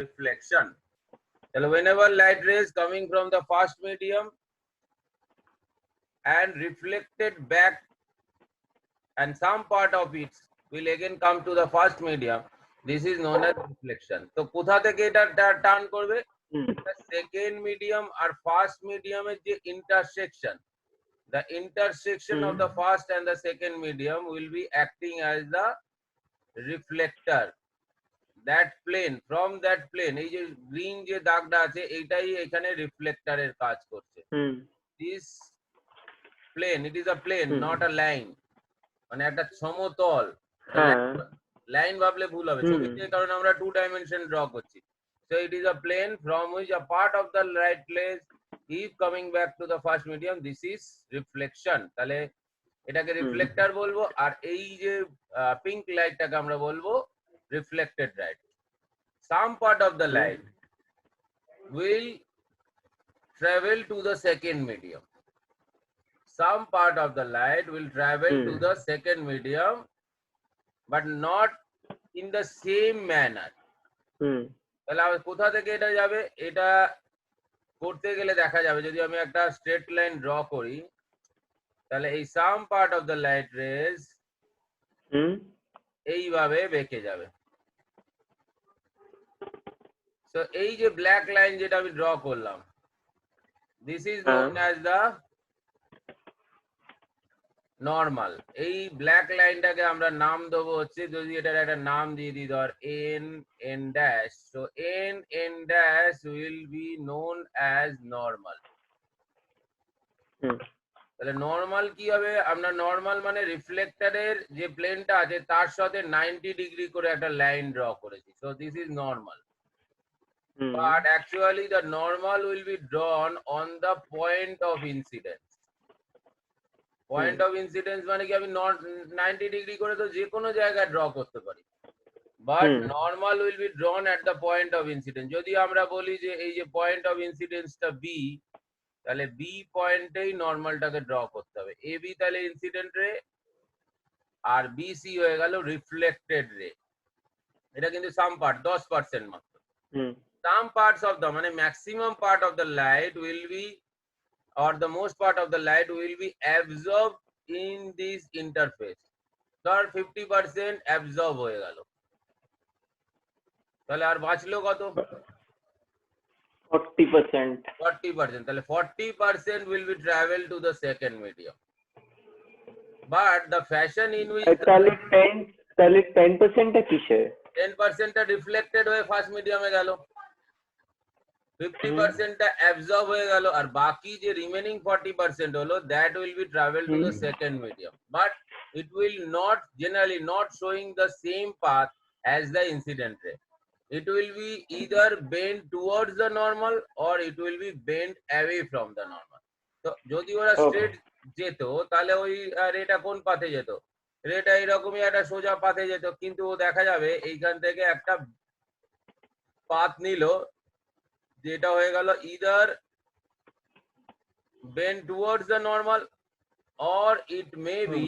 reflection. So whenever light rays coming from the fast medium and reflected back, and some part of it will again come to the first medium, this is known as reflection. So কোথা থেকে এটা turn করবে? The second medium or first medium এর যে intersection, the intersection of the first and the second medium will be acting as the reflector. That plane, from that plane, এই যে green যে দাগটা আছে এইটাই এখানে রিফ্লেক্টরের কাজ করছে। This plane, it is a plane, not a line. মানে একটা সমতল, লাইন ভাবলে ভুল হবে, ছবিতে কারণ আমরা 2 dimension ড্র করছি। So it is a plane from which a part of the light rays is coming back to the first medium. This is reflection. তাহলে এটাকে রিফ্লেক্টর বলবো, আর এই যে পিঙ্ক লাইটটাকে আমরা বলবো reflected light. Some part of the light will travel to the second medium. Some part of the light will travel to the second medium, but not in the same manner. তাহলে কোথা থেকে এটা যাবে? এটা করতে গেলে দেখা যাবে যদি আমি একটা স্ট্রেট লাইন ড্র করি, তাহলে এই some part of the light rays এইভাবে বেঁকে যাবে। So এই যে ব্ল্যাক লাইন যেটা আমি ড্র করলাম, this is known as the normal. এই ব্ল্যাক লাইনটাকে আমরা নাম দেবো হচ্ছে, যদি এটার একটা নাম দিয়ে দিই ধর N N dash, so N N dash will be known as normal. তাহলে নর্মাল কি হবে? আমরা নর্মাল মানে রিফ্লেক্টরের যে প্লেনটা আছে তার সাথে 90 ডিগ্রি করে একটা লাইন ড্র করেছি, so this is normal. But actually the normal will be drawn on the point of incidence. Point of incidence মানে কি আমি 90 ডিগ্রি করে তো যে কোনো জায়গায় ড্র করতে পারি, but normal will be ড্রন at the point of incidence. যদি আমরা বলি যে এই যে পয়েন্ট অফ ইনসিডেন্সটা বি, তাহলে বি পয়েন্টেই নর্মালটাকে ড্র করতে হবে। এ বি তাহলে ইনসিডেন্ট রে, আর বি সি হয়ে গেল রিফ্লেক্টেড রে। এটা কিন্তু সাম পার্ট, 10% মাত্র। Some parts of the মানে maximum part of the light will be, or the most part of the light will be absorbed in this interface. ধর 50% absorb হয়ে গেল, তাহলে আর বাঁচলো কত? 40%। 40%, তাহলে 40% will be travel to the second medium. But the fashion in which তাহলে 10% টা কিসে? 10% টা রিফ্লেক্টেড হয়ে ফার্স্ট মিডিয়ামে গেল, 50% টা অ্যাবজর্ব হয়ে গেল, আর বাকি যে রিমেনিং 40% হলো that will be travel to the second medium, but it will not generally not showing the same path as the incident ray. It will be either bent towards the normal or it will be bent away from the normal. তো যদি ওরা straight যেত তাহলে ওই রেটা কোন পাথে যেত? রেটা এরকমই একটা সোজা পাথে যেত, কিন্তু ও দেখা যাবে এইখান থেকে একটা পাথ নিল যেটা হয়ে গেল either bend towards the normal or it may be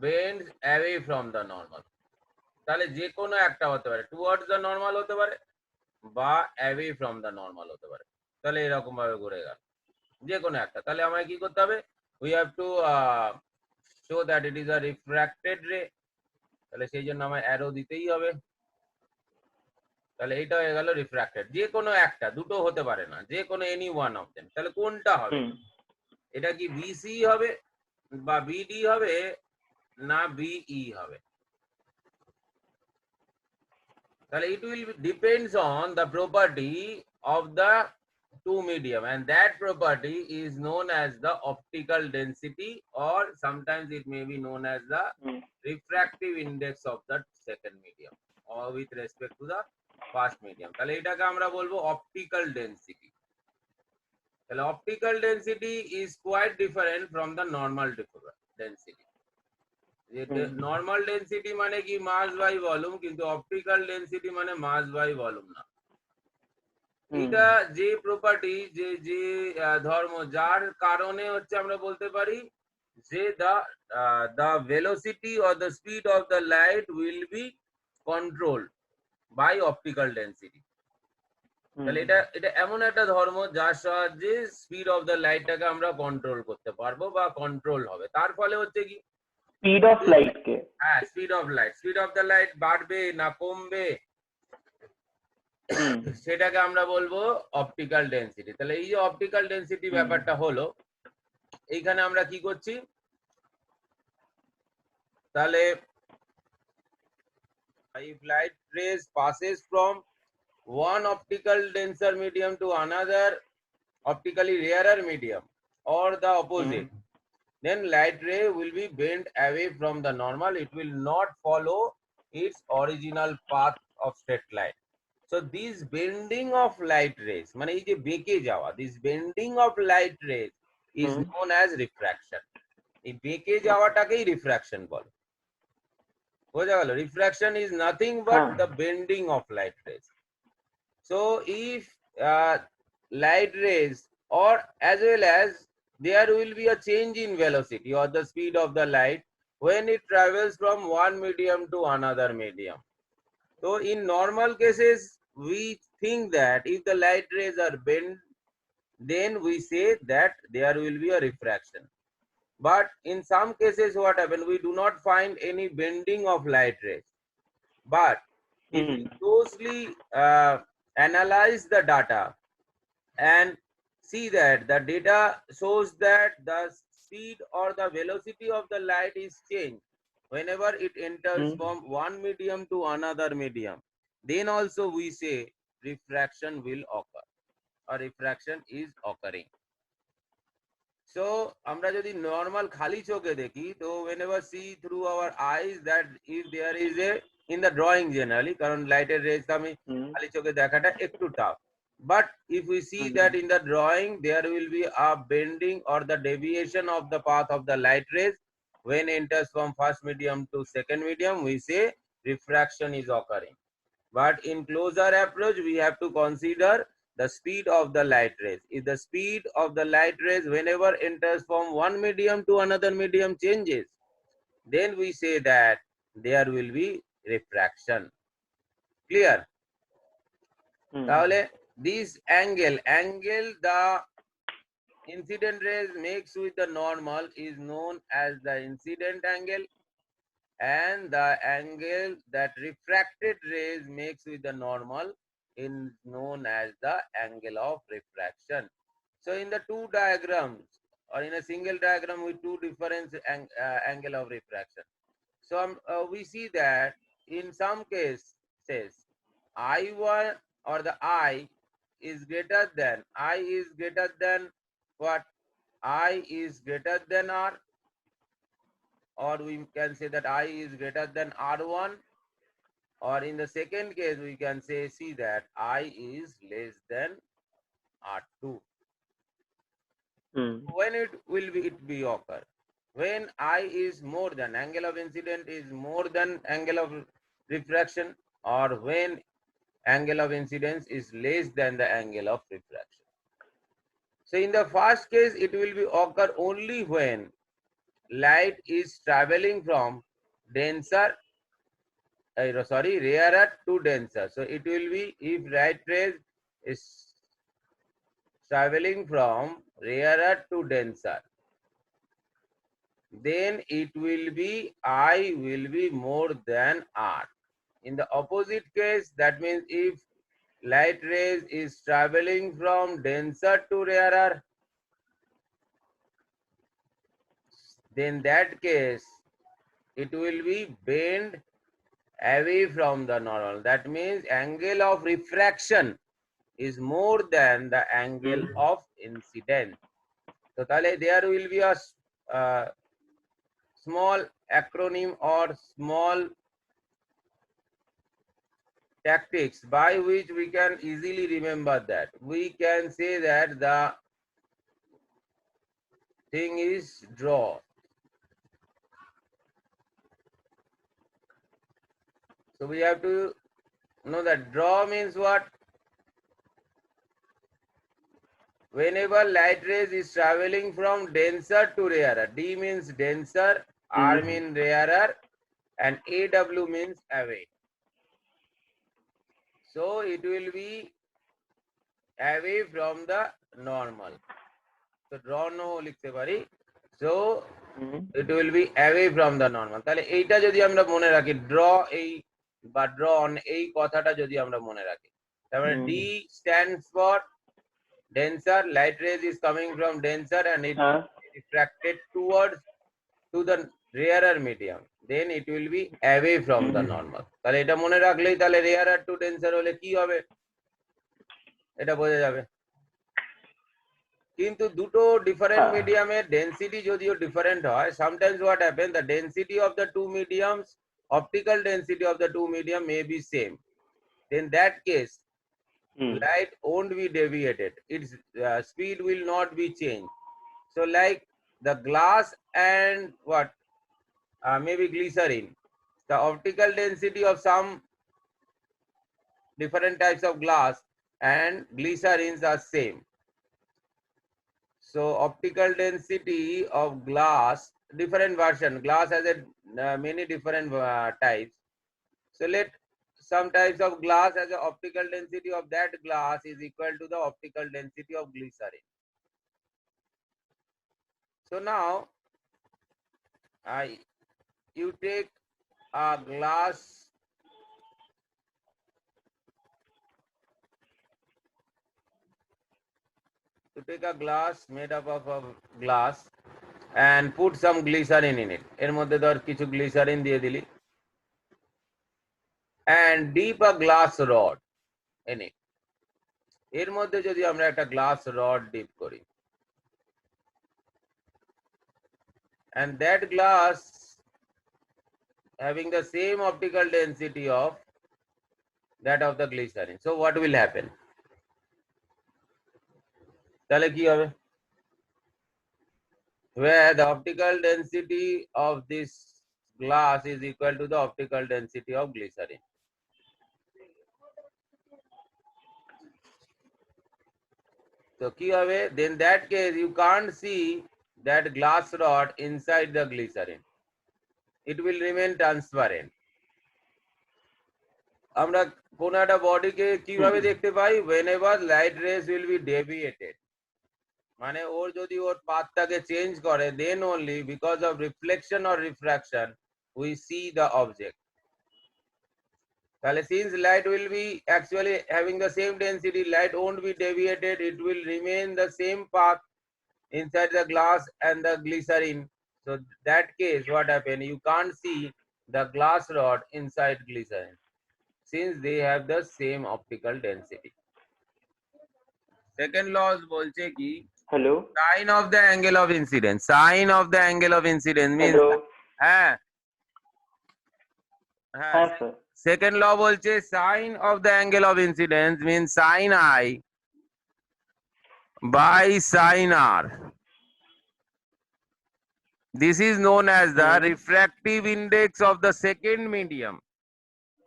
bend away from the normal. তাহলে যে কোনো একটা হতে পারে, towards the normal হতে পারে বা away from the normal হতে পারে। তাহলে এরকম ভাবে ঘুরে গেল যে কোনো একটা। তাহলে আমায় কি করতে হবে? we have to show that it is a refracted ray. তাহলে সেই জন্য আমায় অ্যারো দিতেই হবে। তাহলে এটা হয়ে গেল রিফ্র্যাক্টেড। যে কোনো একটা, দুটো হতে পারে না, যে কোনো এনি ওয়ান অফ দেম। তাহলে কোনটা হবে? এটা কি বিসি হবে বা বিডি হবে না বিই হবে? তাহলে it will depends on the property of the two medium, and that property is known as the optical density, or sometimes it may be known as the refractive index of the second medium or with respect to the first medium. তাহলে এটাকে আমরা বলবো optical density. তাহলে optical density is quite different from the normal density. Normal density মানে কি মাস by volume, কিন্তু optical density মানে মাস by volume না। এটা যে প্রপার্টি, যে যে ধর্ম, যার কারণে হচ্ছে আমরা বলতে পারি যে the velocity or the speed of the light will be controlled by optical density. তাহলে এটা এমন একটা ধর্ম যার সাহায্যে স্পিড অফ দ্য লাইটটাকে আমরা কন্ট্রোল করতে পারবো বা কন্ট্রোল হবে। তার ফলে হচ্ছে কি, স্পিড অফ লাইট কে, হ্যাঁ স্পিড অফ দ্য লাইট বাড়বে না কমবে সেটাকে আমরা বলবো অপটিক্যাল ডেনসিটি। তাহলে এই যে অপটিক্যাল ডেনসিটি ব্যাপারটা হলো, এইখানে আমরা কি করছি, তাহলে if light rays passes from one optical denser medium to another optically rarer medium or the opposite, then light ray will be bent away from the normal. It will not follow its original path of straight line. So this bending of light rays, মানে এই যে বেঁকে যাওয়া, this bending of light rays is known as refraction. এই বেঁকে যাওয়াটাকেই refraction বলে। বোঝা গেল? Refraction is nothing but the bending of light rays. So if light rays, or as well as there will be a change in velocity or the speed of the light when it travels from one medium to another medium. So in normal cases we think that if the light rays are bent, then we say that there will be a refraction. But in some cases what happens, we do not find any bending of light rays. But if we closely analyze the data and see that the data shows that the speed or the velocity of the light is changed whenever it enters from one medium to another medium, then also we say refraction will occur or refraction is occurring. So আমরা যদি normal খালি চোখে দেখি, তো whenever see through our eyes that if there is a in the drawing generally, কারণ লাইটের raise আমি খালি চোখে দেখাটা একটু tough, but if we see that in the drawing there will be a bending or the deviation of the path of the light rays when enters from first medium to second medium, we say refraction is occurring. But in closer approach we have to consider the speed of the light rays. If the speed of the light rays whenever enters from one medium to another medium changes, then we say that there will be refraction. Clear? তাহলে this angle the incident rays makes with the normal is known as the incident angle, and the angle that refracted rays makes with the normal is known as the angle of refraction. So in the two diagrams or in a single diagram with two different angle of refraction, so we see that in some cases I1 or the I is greater than what? I is greater than R, or we can say that I is greater than R1, or in the second case we can say see that I is less than R2. When it will be occur? When I is more than angle of incident is more than angle of refraction, or when angle of incidence is less than the angle of refraction. So in the first case it will be occur only when light is traveling from rarer to denser. So it will be if light rays is traveling from rarer to denser, then it will be I will be more than R. In the opposite case, that means if light rays is traveling from denser to rarer, then that case it will be bent away from the normal. That means angle of refraction is more than the angle of incidence. So there will be a small acronym or small tactics by which we can easily remember that. We can say that the thing is draw. So we have to know that draw means what? Whenever light rays is traveling from denser to rarer, D means denser, R means rarer, and AW means away. So it will be away from the normal. So draw no লিখতে পারি, so it will be away from the normal. তাহলে এইটা যদি আমরা মনে রাখি, draw এই বা draw on এই কথাটা যদি আমরা মনে রাখি, তারপরে D stands for denser. Light rays is coming from denser and it is refracted towards to the rarer medium, then it will be away from the normal. তাহলে এটা মনে রাখলেই তাহলে rarer to denser হলে কি হবে এটা বোঝা যাবে। কিন্তু দুটো ডিফারেন্ট মিডিয়ামের ডেন্সিটি যদিও ডিফারেন্ট হয়, sometimes what happen, the density of the two mediums, optical density of the two medium may be same. In that case, light won't be deviated, its speed will not be changed. So like the glass and what, maybe glycerin, the optical density of some different types of glass and glycerins are same. So optical density of glass, different version, glass has a many different types. So let some types of glass as the optical density of that glass is equal to the optical density of glycerin. So now you take a glass, to take a glass made up of glass and put some glycerin in it. এর মধ্যে ধর কিছু glycerin দিয়ে দিলি and dip a glass rod in it. এর মধ্যে যদি আমরা একটা glass rod dip করি and that glass having the same optical density of that of the glycerin, so what will happen? তাহলে কি হবে? Where the optical density of this glass is equal to the optical density of glycerin. So কি হবে? Then that case you can't see that glass rod inside the glycerin. It will remain transparent. আমরা কোন একটা বডিকে কিভাবে দেখতে পাই? Whenever light rays will be deviated, মানে ওর যদি ওর পাথটাকে change করে, then only because of reflection or refraction we see the object. তাহলে since light will be actually having the same density, light won't be deviated, it will remain the same path inside the glass and the glycerin. So that case what happen, you can't see the glass rod inside glycerin since they have the same optical density. Second law বলছে কি, hello, sin of the angle of incidence. Sin of the angle of incidence means hello, হ্যাঁ হ্যাঁ sir, second law বলছে sin of the angle of incidence means sin I by sin R. This is known as the refractive index of the second medium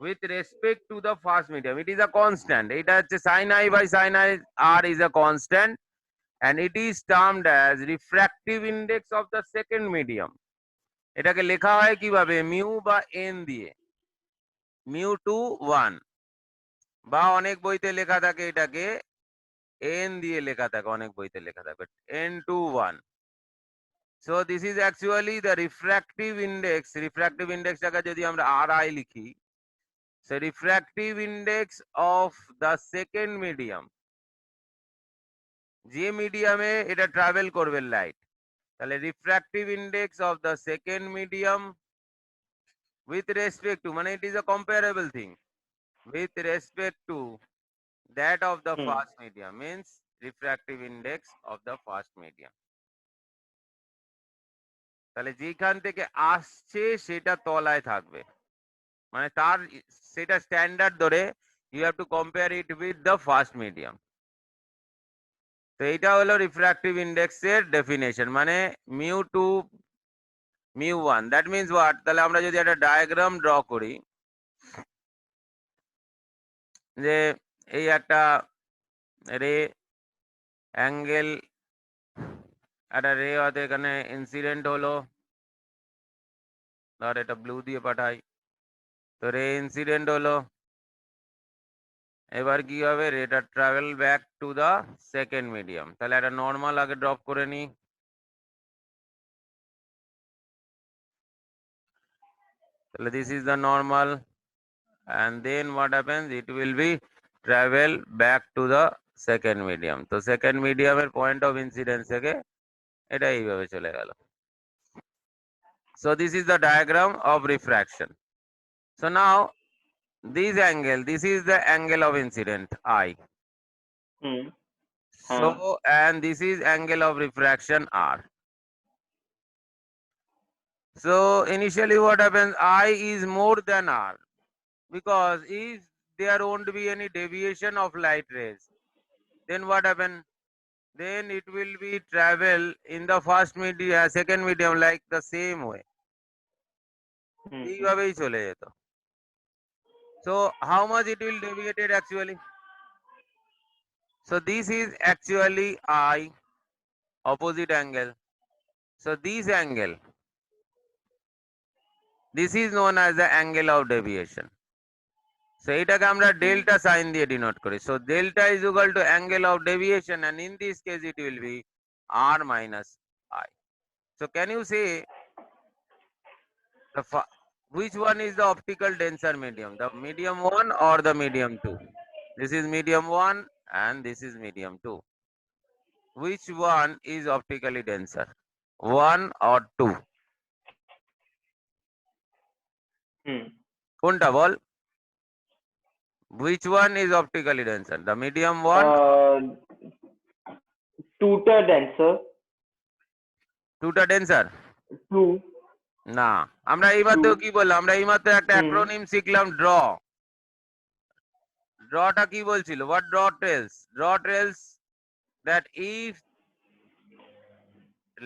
with respect to the first medium. It is a constant. It has sin I by sin I R is a constant and it is termed as refractive index of the second medium. এটাকে লেখা হয় কিভাবে? Mu বা N দিয়ে, mu two 1 বা অনেক বইতে লেখা থাকে এটাকে এন দিয়ে লেখা থাকে, অনেক বইতে লেখা থাকে n to 1. So this is actually the refractive index. Refractive index টাকে যদি আমরা RI লিখি, so refractive index of the second medium, যে মিডিয়ামে এটা ট্রাভেল করবে লাইট, তাহলে refractive index of the second medium with respect to, মানে it is a comparable thing, with respect to that of the first medium means refractive index of the first medium. তাহলে যেখান থেকে আসছে সেটা তলায় থাকবে, মানে তার সেটা স্ট্যান্ডার্ড ধরে you have to compare it with the first medium. তো এটা হলো রিফ্র্যাক্টিভ ইন্ডেক্সের ডেফিনেশন, মানে mu to mu 1. That means what? তাহলে আমরা যদি একটা ডায়াগ্রাম ড্র করি, যে এই একটা রে অ্যাঙ্গেল, একটা রে হয়তো এখানে ইনসিডেন্ট হলো, ধর এটা ব্লু দিয়ে পাঠাই, তো রে ইনসিডেন্ট হলো, এবার কি হবে, এটা travel back to the second medium. তাহলে একটা নর্মাল আগে ড্রপ করে নি। তাহলে this is the normal, and then what happens, it will be travel back to the second medium. তো সেকেন্ড মিডিয়ামের পয়েন্ট অফ ইনসিডেন্স থেকে এটা এইভাবে চলে গেল। So this is the diagram of refraction. So now this angle, this is the angle of incident I. Hmm. So and this is angle of refraction R. So initially what happens, I is more than R, because if there won't be any deviation of light rays, then what happen, then it will be travel in the first medium, second medium, like the same way. এইভাবেই চলে যেত। So how much it will deviated actually? So this is actually I, opposite angle. So this angle, this is known as the angle of deviation. So এটাকে আমরা delta sign দিয়ে denote করি। So delta is equal to angle of deviation, and in this case it will be R minus I. So can you say the which one is the optical denser medium, the medium 1 or the medium 2? This is medium 1 and this is medium 2. Which one is optically denser, 1 or 2? কোনটা বল? Which one is optically denser, the medium 1? Tutor denser. টুটা ডেন্সার? Two. না, আমরা এইমাত্র কি বললাম, আমরা এইমাত্র একটা অ্যাক্রোনিম শিখলাম, ড্রটা কি বলছিল, what draw tells? Draw tells that if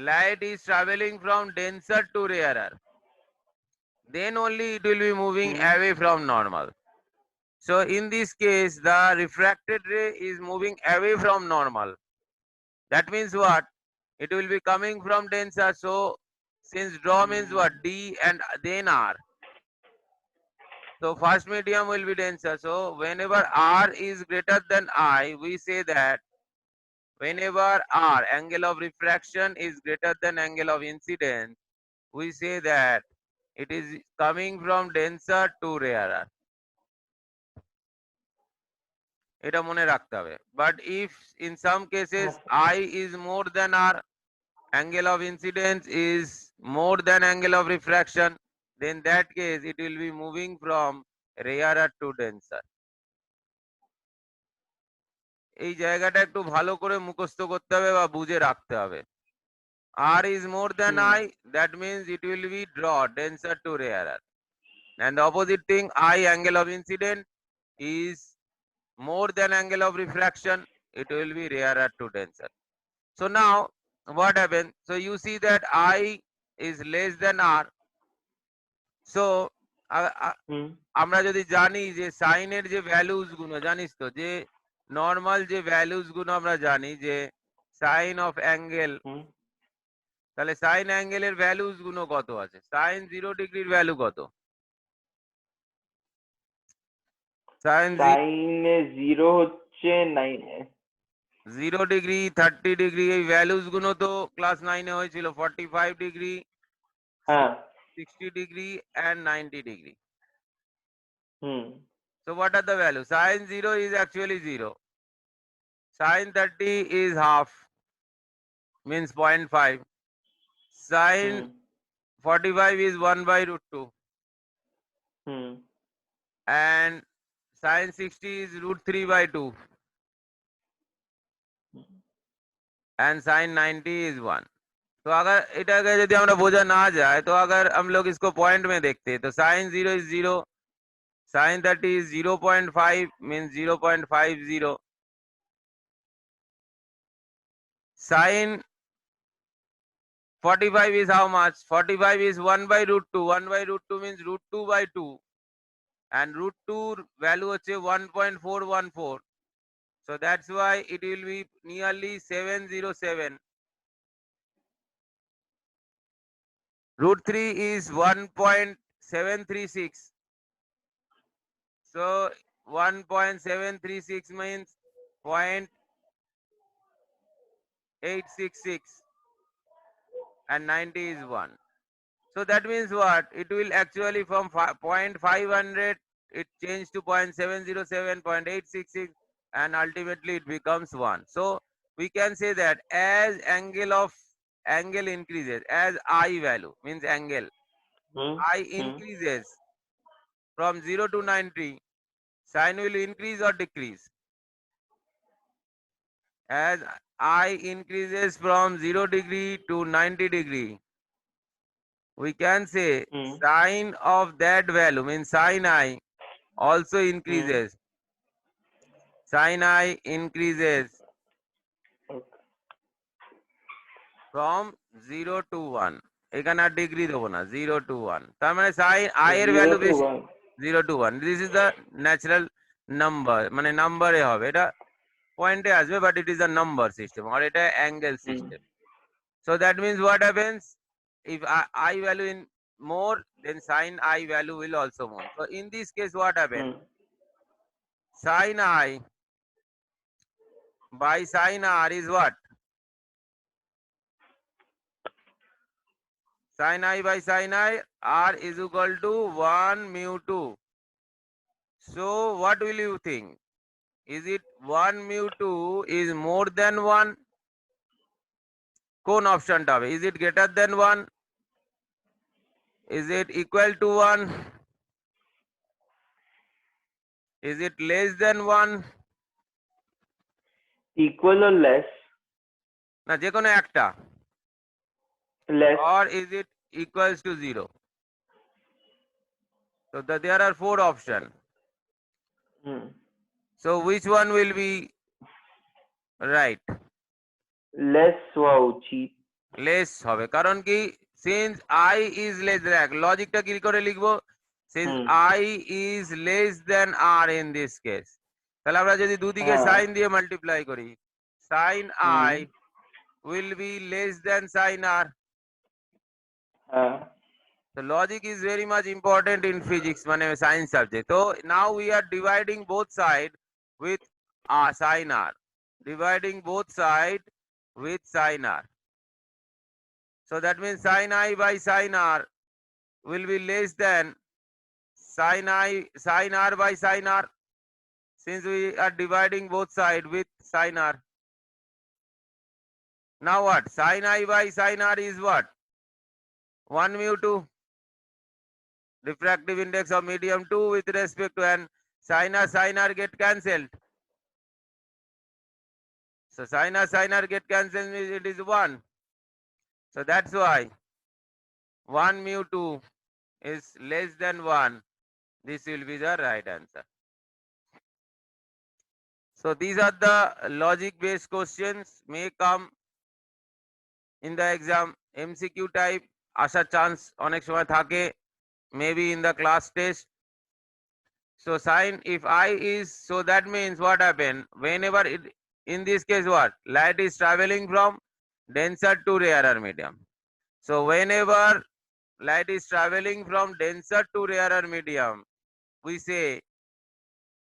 light is traveling from denser to rarer, then only it will be moving away from normal. So in this case, the refracted ray is moving away from normal. That means what? It will be coming from denser. So since draw means what? D and then R. So first medium will be denser. So whenever R is greater than I, we say that whenever R, angle of refraction, is greater than angle of incidence, we say that it is coming from denser to rarer. এটা মনে রাখতে হবে। But if in some cases I is more than R, angle of incidence is more than angle of refraction, then that case it will be moving from rarer to denser. এই জায়গাটা একটু ভালো করে মুখস্থ করতে হবে বা বুঝে রাখতে হবে। R is more than I, that means it will be draw denser to rarer. And the opposite thing, I, angle of incidence, is more than angle of refraction, it will be rarer to denser. So now what happens? So you see that I is less than R. So আমরা যদি জানি যে সাইনের যে values গুলো, জানিস তো যে নর্মাল যে ভ্যালুস গুলো আমরা জানি যে সাইন অফ অ্যাঙ্গেল, তাহলে সাইন অ্যাঙ্গেলের ভ্যালুস গুলো কত আছে? সাইন 0 ডিগ্রির ভ্যালু কত? সাইন 0 হচ্ছে 0 ডিগ্রি, 30 ডিগ্রি, এই ভ্যালুস গুলো তো ক্লাস 9 এ হয়েছিল। 45 degree, 60 degree and 90 degree. So what are the values? Sin 0 is actually 0. Sin 30 is half, means 0.5. Sin 45 is 1 by root 2. And sin 60 is root 3 by 2. And sin 90 is 1. तो अगर इटाके यदि हमरा बोझा ना जाए, तो अगर हम लोग इसको पॉइंट में देखते हैं, तो sin 0 is 0, sin 30 is 0.5, means 0.50. Sin 45 is how much? 45 is 1 by root 2. 1 by root 2 means root 2 by 2. And root 2 value is 1.414. So that's why it will be nearly 707. Root 3 is 1.736. So 1.736 means 0.866 and 90 is 1. So that means what? It will actually from 0.500 it changed to 0.707, 0.866 and ultimately it becomes 1. So we can say that as angle increases, as I value means angle, I increases from 0 to 90, sine will increase or decrease? As I increases from 0 degree to 90 degree, we can say sine of that value means sine I also increases. Sine I increases from 0 to 1. এখানে আর degree দেবো না, 0 to 1. তার মানে sign I এর value বেশি 0 to 1. This is the natural number, মানে নাম্বারে হবে, এটা পয়েন্টে আসবে, but it is a number system or এটা angle system. So that means what happens? If I value in more, then sine I value will also more. So in this case, what happens? Sine I by sine R is what? Sine I by sine I, R is equal to 1 mu 2. So what will you think? Is it 1 mu 2 is more than 1? কোন অপশনটা হবে? Is it greater than 1? Is it equal to 1? Is it less than 1? Equal or less? না, যে কোনো একটা. Less. Or is it equals to 0? So there are 4 options. So which one will be right? Less হওয়া উচিত। Less হবে, কারণ কি? Since I is less than, লজিকটা কি করে লিখবো? Since I is less than R in this case, তাহলে আমরা যদি দুদিকে sin দিয়ে মাল্টিপ্লাই করি, sin I will be less than sin R. The logic is very much important in physics, মানে science subject. So now we are dividing both sides with sin R. Dividing both sides with sin R. So that means sin I by sin R will be less than sin R by sin R, since we are dividing both sides with sin R. Now what? Sin I by sin R is what? 1 mu 2. Refractive index of medium 2 with respect to an sin R get cancelled. So sin R get cancelled means it is 1. So that's why 1 mu 2 is less than 1. This will be the right answer. So these are the logic based questions may come in the exam. MCQ type আসার chance অনেক সময় থাকে, maybe in the class test. So sin if I is, so that means what happened? Whenever it, in this case what? Light is traveling from denser to rarer medium. So whenever light is traveling from denser to rarer medium, we say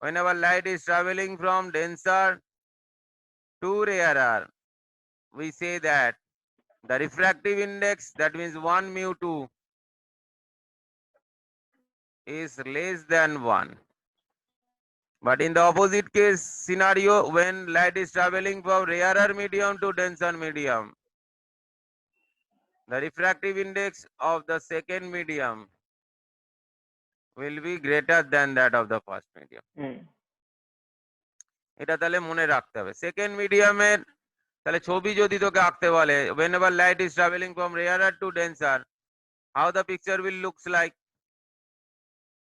whenever light is traveling from denser to rarer, we say that the refractive index, that means 1 mu 2 is less than 1. But in the opposite case scenario, when light is traveling from rarer medium to denser medium, the refractive index of the second medium will be greater than that of the first medium. এটা তাহলে মনে রাখতে হবে। Second মিডিয়ামের তাহলে ছবি যদি তোকে আঁকতে বলে, whenever light is traveling from rarer to denser, how the picture will looks like?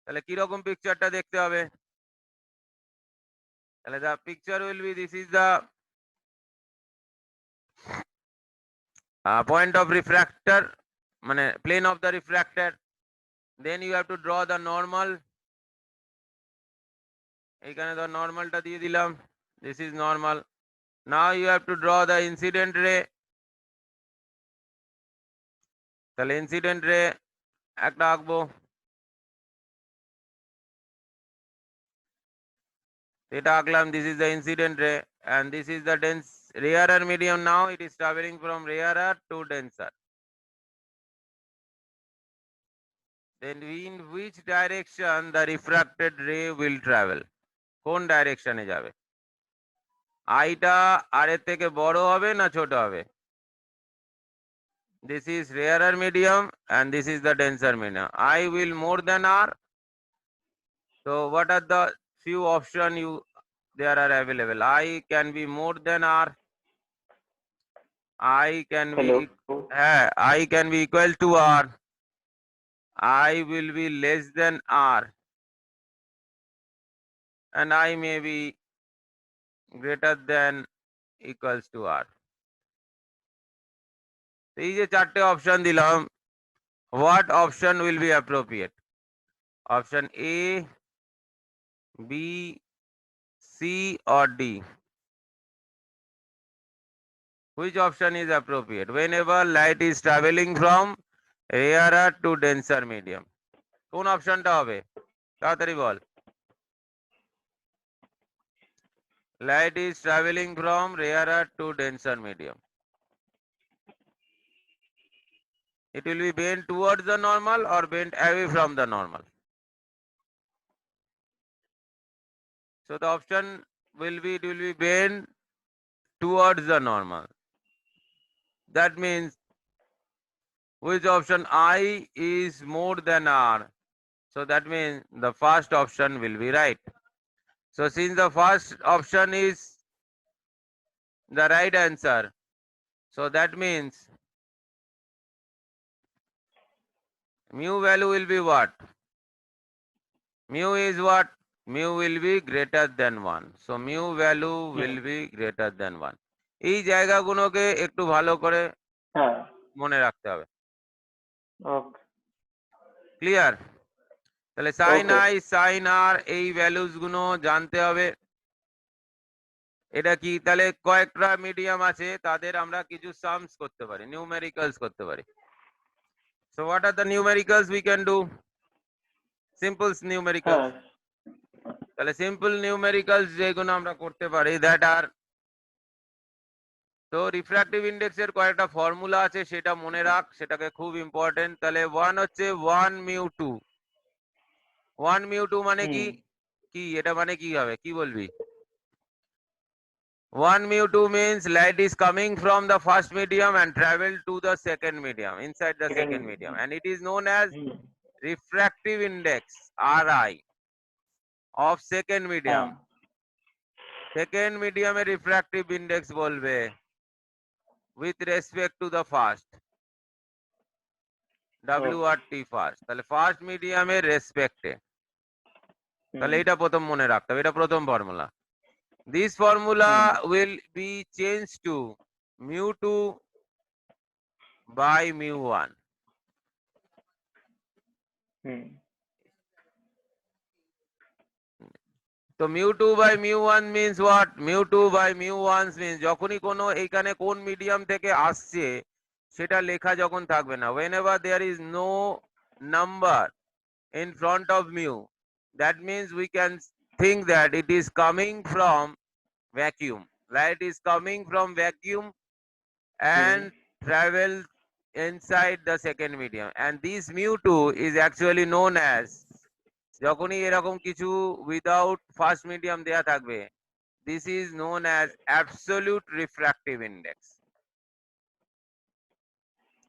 তাহলে কি রকম পিকচারটা দেখতে হবে? তাহলে the picture will be, this is the point of refractor, মানে plane of the refractor. Then you have to draw the normal. এখানে the normalটা দিয়ে দিলাম, this is normal. Now you have to draw the incident ray. তাহলে incident ray একটা আঁকবো। এটা আঁকলাম, this is the incident ray and this is the dense rarer medium. Now it is traveling from rarer to denser. Then in which direction the refracted ray will travel? কোন ডাইরেকশনে যাবে? আইটা আর এর থেকে বড় হবে না ছোট হবে? This is rarer medium and this is the denser medium. I will more than R. So what are the few options there are available? I can be more than R. I can be Hello. I can be equal to R. I will be less than R. And I may be greater than equals to R. এই যে চারটে option দিলাম, what option will be appropriate? Option A, B, C or D? Which option is appropriate whenever light is traveling from rarer to denser medium? কোন অপশনটা হবে? তাড়াতাড়ি বল। Light is traveling from rarer to denser medium. It will be bent towards the normal or bent away from the normal. So the option will be, it will be bent towards the normal. That means which option I is more than R? So that means the first option will be right. So since the first option is the right answer, so that means mu value will be what? Mu is what? Mu will be greater than 1. So mu value will be greater than 1. এই জায়গাগুলোকে একটু ভালো করে হ্যাঁ, মনে রাখতে হবে। ওকে, clear? তাহলে সাইন Okay. আই সাইন আর এই ভ্যালুস গুলো জানতে হবে। এটা কি? তাহলে কয়েকটা মিডিয়াম আছে, তাদের আমরা কিছু সামস করতে পারি, নিউমেরিক্যালস করতে পারি। So what are the numericals we can do? Simple numericals. হ্যাঁ, তাহলে সিম্পল নিউমেরিক্যালস যেগুলো আমরা করতে পারি, দ্যাট আর, তো রিফ্র্যাক্টিভ ইন্ডেক্সের কয়েকটা ফর্মুলা আছে, সেটা মনে রাখ, সেটাকে খুব ইম্পর্টেন্ট। তাহলে 1 হচ্ছে 1 মিউ 2। 1 মিউ 2 মানে কি? কি এটা মানে কি হবে? কি বলবি? 1 mu 2 means light is coming from the first medium and travel to the second medium, inside the second medium, and it is known as refractive index, Ri, of second medium. Second medium এর refractive index বলবে with respect to the first, WRT first. তাহলে first মিডিয়ামের রেসপেক্টে। তাহলে এটা প্রথম মনে রাখতে হবে, এটা প্রথম formula. This formula will be changed to mu 2 by mu 1. তো mu 2 by mu 1 means what? Mu 2 by mu 1 means যখনই কোনো এইখানে কোন মিডিয়াম থেকে আসছে সেটা লেখা যখন থাকবে না, whenever there is no number in front of mu, that means we can think that it is coming from vacuum. Light is coming from vacuum and travel inside the second medium, and this mu 2 is actually known as, যখনই এরকম কিছু without first medium দেয়া থাকবে, this is known as absolute refractive index.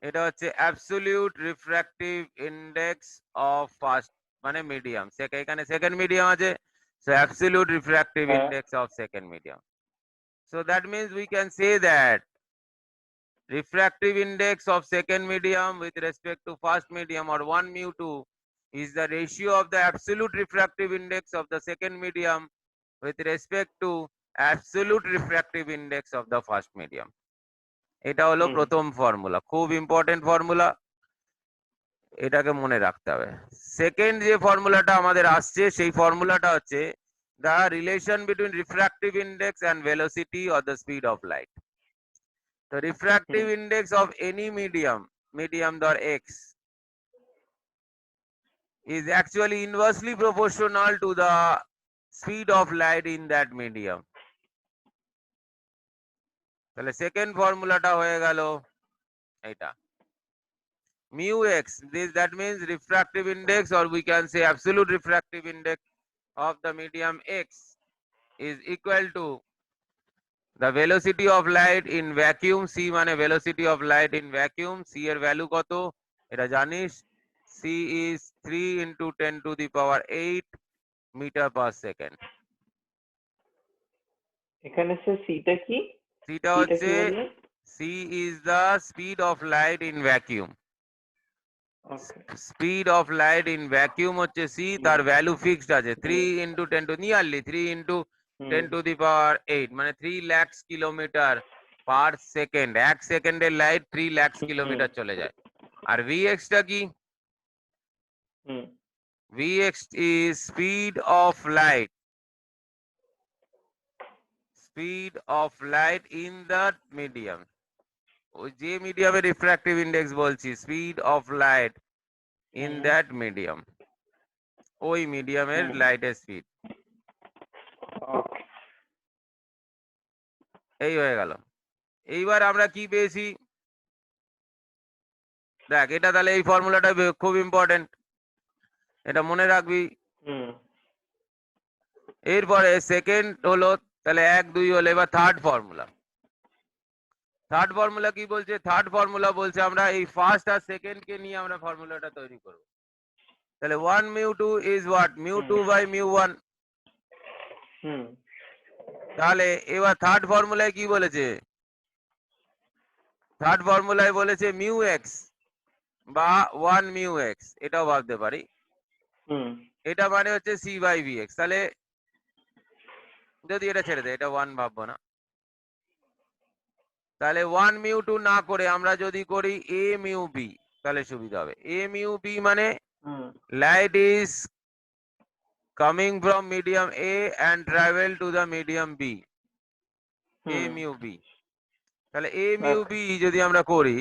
এটা হচ্ছে absolute refractive index of first মানে medium. এখানে second medium আছে, so absolute refractive index of second medium. So that means we can say that refractive index of second medium with respect to first medium, or 1 mu 2, is the ratio of the absolute refractive index of the second medium with respect to absolute refractive index of the first medium. এটা হলো প্রথম formula, খুব important formula, এটাকে মনে রাখতে হবে। Second যে ফর্মুলাটা আমাদের আসছে সেই ফর্মুলাটা হচ্ছে the relation between refractive index and velocity or the speed of light. The refractive index of any medium ধর x, is actually inversely proportional to the speed of light in that medium. তাহলে second ফর্মুলাটা হয়ে গেল এটা mu x. That means refractive index, or we can say absolute refractive index of the medium x is equal to the velocity of light in vacuum. C মানে velocity of light in vacuum. C এর value কত এটা জানিস? C is 3 into 10 to the power 8 meter per second. এখানে sir সিটা কি? সিটা সিটা হচ্ছে কি বললেন? C is the speed of light in vacuum. Okay. Speed of light in vacuum হচ্ছে C, তার ভ্যালু ফিক্সড আছে 3 into 10 to nearly 3 into 10 to the power 8 মানে 3 lakhs কিলোমিটার পার সেকেন্ড। এক সেকেন্ডের লাইট 3 lakhs কিলোমিটার চলে যায়। আর Vx টা কি? Vx is speed of light. Speed of light in the medium. ওই যে মিডিয়ামে রিফ্র্যাক্টিভ ইন্ডেক্স বলছি, speed of light in that medium, ওই মিডিয়ামের লাইটের স্পিড। ওকে। এই হয়ে গেল। এইবার আমরা কি পেয়েছি দেখ, এটা তাহলে এই ফর্মুলাটা খুব ইম্পর্টেন্ট, এটা মনে রাখবি। এরপরে সেকেন্ড হলো, তাহলে 1 2 হলো। এবার থার্ড ফর্মুলা। থার্ড ফর্মুলা কি বলছে? থার্ড ফর্মুলা বলছে আমরা এই ফার্স্ট আর সেকেন্ড কে নিয়ে আমরা ফর্মুলাটা তৈরি করব। তাহলে 1 mu 2 is what? mu 2 by mu 1। তাহলে এবার থার্ড ফর্মুলায় কি বলেছে? থার্ড ফর্মুলায় বলেছে মিউ এক্স বা 1 মিউ এক্স, এটাও ভাবতে পারি। এটা মানে হচ্ছে সি বাই ভি এক্স। তাহলে যদি এটা ছেড়ে দেয়, এটা 1 ভাববো না, তাহলে 1 মিউ 2 না করে আমরা যদি করি এ মিউ বি তাহলে সুবিধা হবে। এ মিউ বি মানে light is coming from medium A and travel to the medium B, A mu B। তাহলে A mu B যদি আমরা করি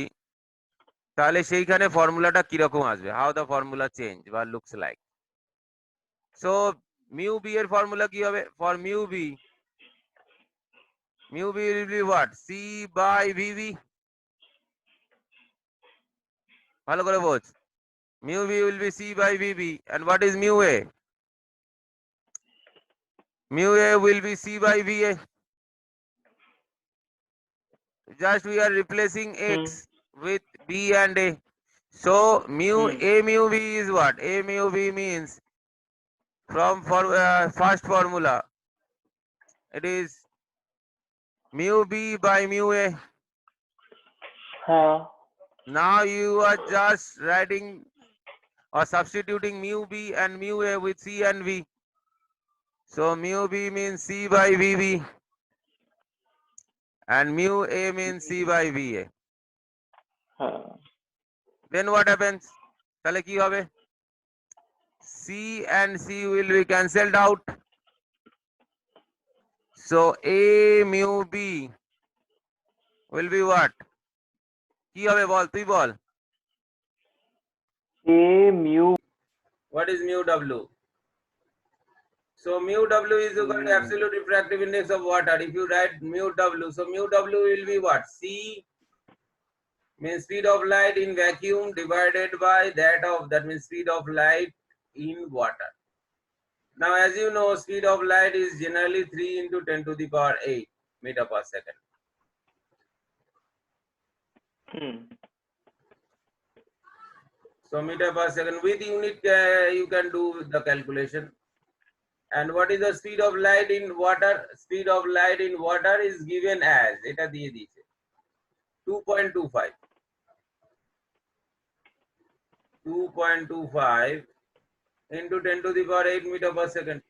তাহলে সেইখানে ফর্মুলাটা কিরকম আসবে? হাউ দ্য ফর্মুলা চেঞ্জ বা looks like. So mu B এর ফর্মুলা কি হবে? For mu B, mu b will be what? C by VB। ভালো করে বোঝ, mu b will be C by VB, and what is mu a? Mu a will be C by VA। Just we are replacing X with B and A. So A mu B is what? A mu B means from first formula, it is mu B by mu A. Now you are just writing or substituting mu B and mu A with C and V. So mu B means C by VB and mu A means C by VA. Then what happens? তাহলে কি হবে? C and C will be cancelled out. So A mu B will be what? কি হবে বল, তুই বল। A mu, What is mu W? So mu W is equal to absolute refractive index of water. If you write mu W, so mu W will be what? C means speed of light in vacuum divided by that means speed of light in water. Now as you know, speed of light is generally 3 into 10 to the power 8 meter per second. So meter per second with unit you can do the calculation. And what is the speed of light in water? Speed of light in water is given as, এটা দিয়ে দিয়েছে 2.25 into 10 to the power 8 meter per second.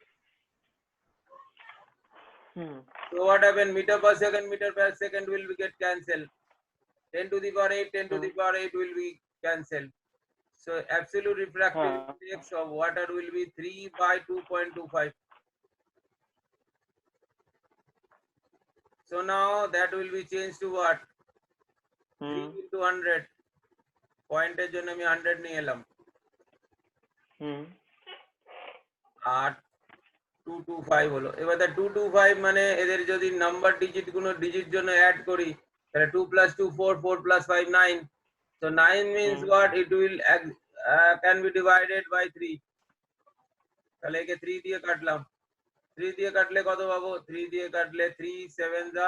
So what happened? Meter per second will get cancelled. 10 to the power 8, 10 to the power 8 will be cancelled. So absolute refractive index of water will be 3 by 2.25. So now that will be changed to what? 3 into 100. পয়েন্টের জন্য আমি 100 নিয়ে এলাম। আর 225 হলো। এবার 225 মানে এদের যদি নাম্বার ডিজিট গুলো ডিজিট জন্য অ্যাড করি তাহলে 2 plus 2 4, 4 plus 5 9. So 9 means what? It will can be divided by 3. তাহলে একে 3 দিয়ে কাটলাম। 3 দিয়ে কাটলে কত পাবো? 3 দিয়ে কাটলে 3 7 যা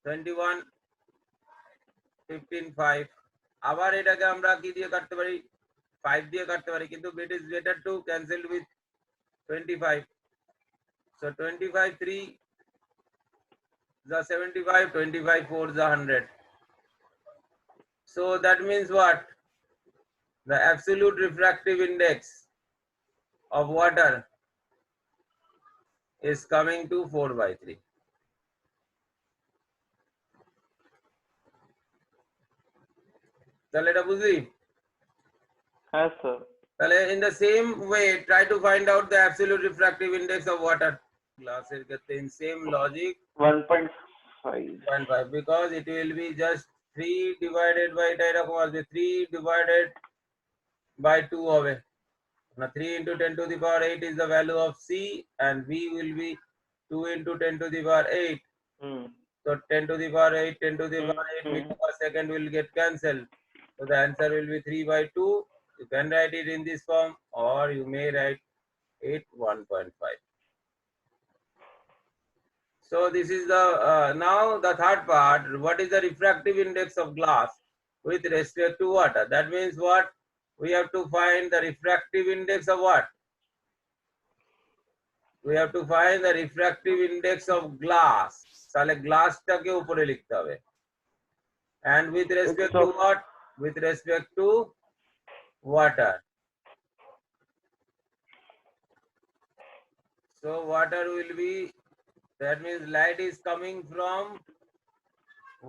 21 15 5। আবার এটাকে আমরা কি দিয়ে কাটতে পারি? 5 দিয়ে কাটতে পারি, কিন্তু it is better to cancel with 25. So 25 3 the 75, 25 4 the 100. So that means what? The absolute refractive index of water is coming to 4/3. তাহলে এটা বুঝলি? হ্যাঁ স্যার। তাহলে in the same way try to find out the absolute refractive index of water. Glass এর ক্ষেত্রে in same logic 1.5 0.5 because it will be just 3 divided by এটা এরকম আসবে 3 divided by 2 হবে। Now 3 into 10 to the power 8 is the value of C and V will be 2 into 10 to the power 8. So 10 to the power 8, 10 to the power 8 meter per second will get cancelled. So the answer will be 3/2. You can write it in this form or you may write it 1.5. So this is the now the third part. What is the refractive index of glass with respect to water? That means what? We have to find the refractive index of what? We have to find the refractive index of glass. তাহলে গ্লাসটাকে উপরে লিখতে হবে। And with respect to what? With respect to water. So water will be, that means light is coming from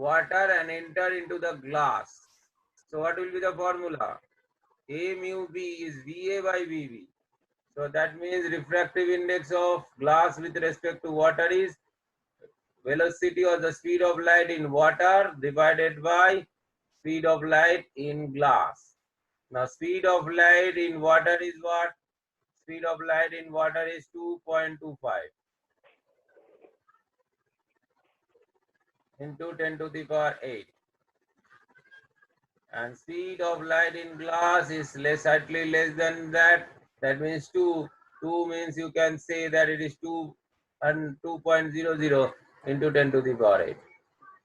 water and enter into the glass. So what will be the formula? A mu B is VA by VB. So that means refractive index of glass with respect to water is velocity or the speed of light in water divided by speed of light in glass. Now speed of light in water is what? Speed of light in water is 2.25 into 10 to the power 8. And speed of light in glass is slightly less than that. That means 2. 2 means you can say that it is 2 and 2.00 into 10 to the power 8.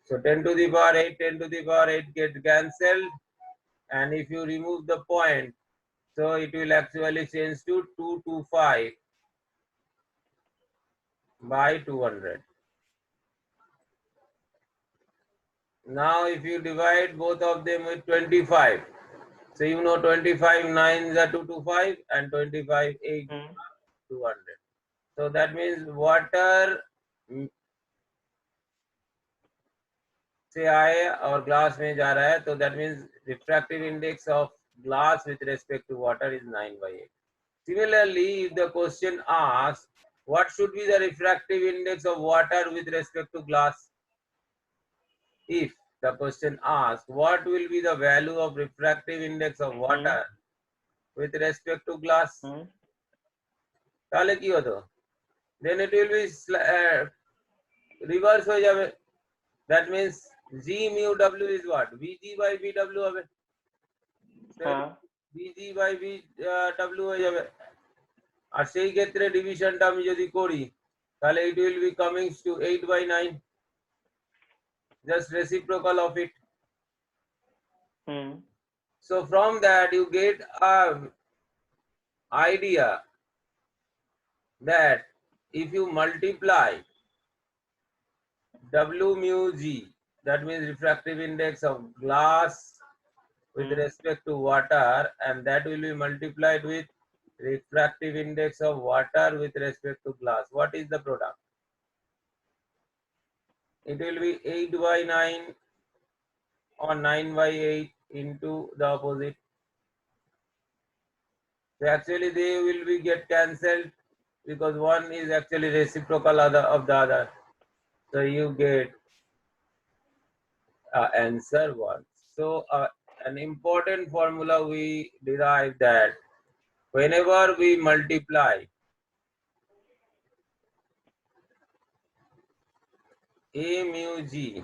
So 10 to the power 8, 10 to the power 8 get cancelled. And if you remove the point, so it will actually change to 225 by 200. Now if you divide both of them with 25, so you know 25 9s are 225 and 25 8 200. So that means water से आए और glass में जा रहा है, तो that means refractive index of glass with respect to water is 9/8. Similarly, if the question asks what should be the refractive index of water with respect to glass, if the question asks what will be the value of refractive index of water with respect to glass, তাহলে কি হতো? Then it will be reverse হয়ে যাবে। That means G mu W is what? VG by VW হবে। VG by VW হয়ে যাবে। আর সেই ক্ষেত্রে ডিভিশনটা আমি যদি করি তাহলে it will be coming to 8/9. Just reciprocal of it. So from that you get a idea that if you multiply W mu G, that means refractive index of glass with respect to water, and that will be multiplied with refractive index of water with respect to glass. What is the product? It will be 8/9 or 9/8 into the opposite. So actually they will be get cancelled because one is actually reciprocal of the other. So you get answer 1. So an important formula we derive that whenever we multiply A mu G,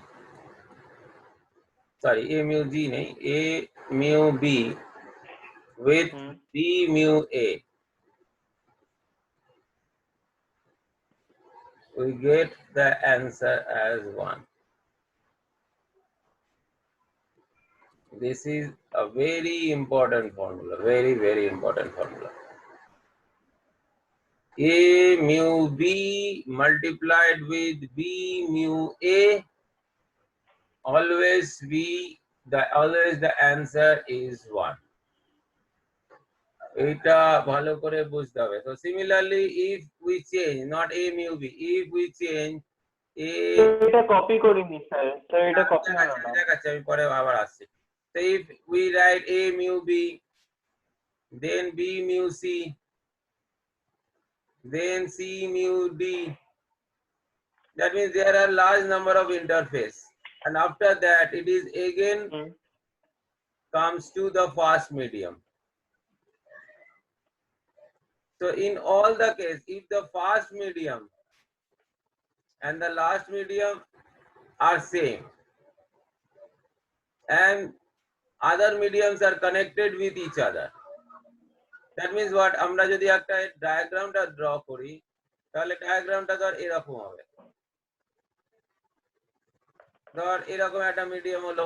sorry, A mu G nahi, A mu B with B mu A, we get the answer as 1. This is a very important formula, very important formula. A mu B multiplied with B mu A, always the answer is 1. এটা ভালো করে বুঝতে হবে। So similarly, if we change, not A mu B, if we change A, এটা copy করিনি sir, sir এটা copy হলো না। দেখাচ্ছি আমি পরে আবার আসছি। So if we write A mu B, then B mu C, then C mu D, that means there are large number of interface, and after that it is again comes to the fast medium. So in all the case, if the fast medium and the last medium are same and other mediums are connected with each other, that means what, আমরা যদি একটা ডায়াগ্রামটা draw করি তাহলে ডায়াগ্রামটা ধর এরকম হবে, ধর এরকম একটা মিডিয়াম হলো,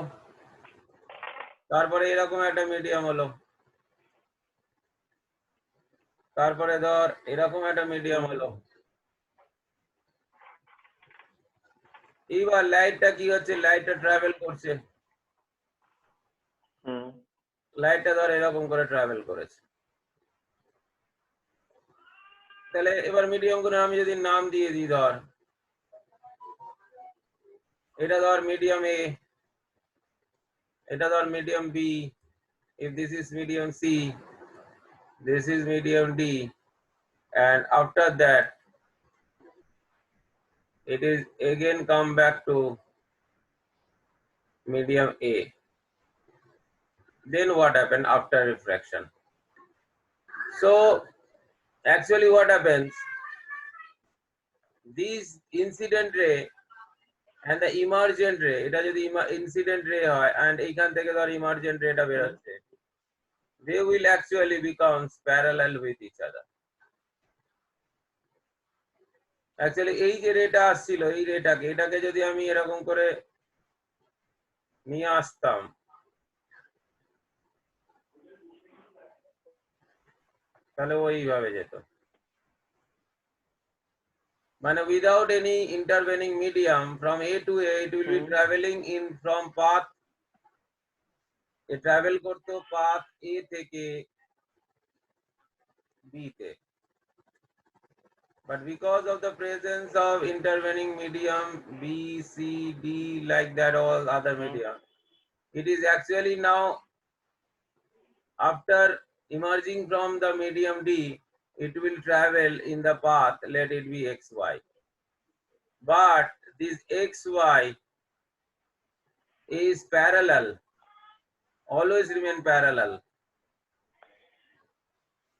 তারপরে এরকম একটা মিডিয়াম হলো, তারপরে ধর এরকম একটা মিডিয়াম হলো। এইবার লাইটটা কি হচ্ছে, লাইটটা ট্রাভেল করছে, লাইটটা ধর এরকম করে ট্রাভেল করেছে। তাহলে এবার মিডিয়াম গুলো আমি যদি নাম দিয়ে দিই, ধর এটা ধর মিডিয়াম এ, এটা ধর medium B, if this is medium C, this is medium D, and after that it is again come back to medium A. Then what happened after refraction? So actually what happens, this incident ray and the emergent ray, এটা যদি incident ray হয় and এইখান থেকে ধর emergent ray টা বেরোচ্ছে, they will actually become parallel with each other. Actually এই যে রেটা আসছিল, এই রেটাকে, এটাকে যদি আমি এরকম করে নিয়ে আসতাম, তাহলে ওইভাবে যেত, মানে without any intervening medium from A to A, it will be traveling in from path, A travel করতো path A থেকে B তে, but because of the presence of intervening medium B, C, D, like that all other medium, it is actually now after emerging from the medium D, it will travel in the path, let it be XY. But this XY is parallel, always remain parallel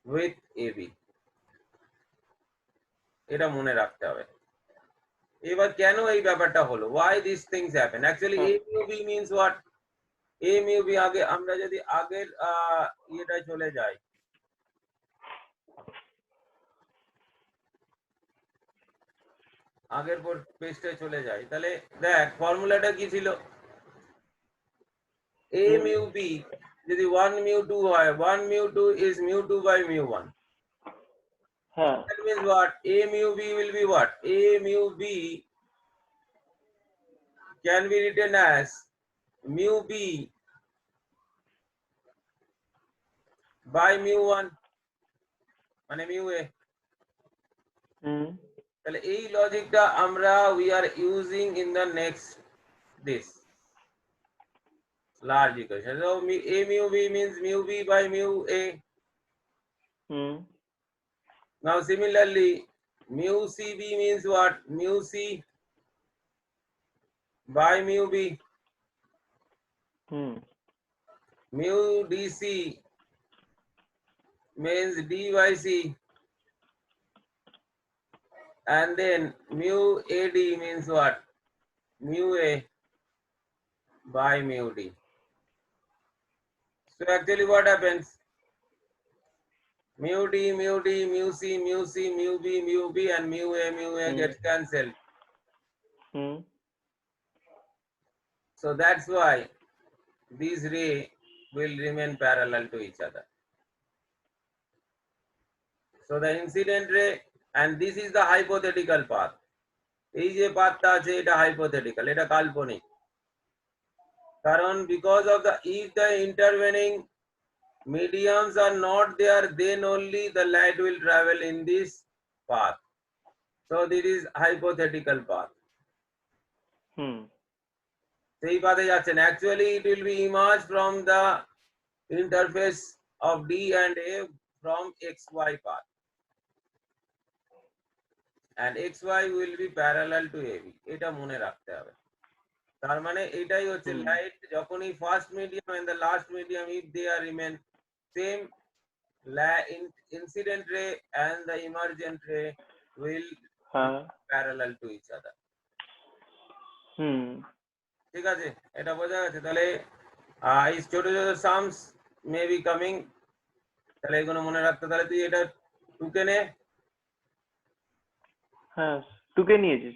with AB. এটা মনে রাখতে হবে। এবার কেন এই ব্যাপারটা হলো, why these things happen? Actually A mu B means what? A mu B, আগে আমরা যদি আগের ইয়েটায় চলে যাই, আগের পেজটায় চলে যাই, তাহলে দেখ ফর্মুলাটা কি ছিল, A mu B যদি 1 mu 2 হয়, 1 mu 2 is mu 2 by mu 1. That means what, A mu B will be what, A mu B can be written as mu B by mu 1, মানে mu A. তাহলে এই লজিকটা আমরা we are using in the next this large equation. So A mu B means mu B by mu A. Now similarly mu CB means what, mu C by mu B. Mu DC means D by C, and then mu AD means what, mu A by mu D. So actually what happens? Mu D, mu D, mu C, mu C, mu B, and mu A gets cancelled. So that's why these rays will remain parallel to each other. So the incident ray, and this is the hypothetical path. এই যে পাথটা আছে এটা hypothetical, এটা কাল্পনিক। কারণ because of the if the intervening mediums are not there, then only the light will travel in this path. So this is hypothetical path. সেই পাথে যাচ্ছেন। Actually it will be emerged from the interface of D and A from XY path. And XY will be parallel to AB. এটা মনে রাখতে হবে। তার মানে এটাই হচ্ছে লাইট যখনই first medium and the last medium if they are remain same, incident ray and the emergent ray will parallel to each other. ঠিক আছে, এটা বোঝা গেছে? তাহলে এই ছোট ছোট সামস মে বি কামিং, তাহলে এগুলো মনে রাখতে। তাহলে তুই এটা টুকে নে। হ্যাঁ টুকে নিয়েছিস।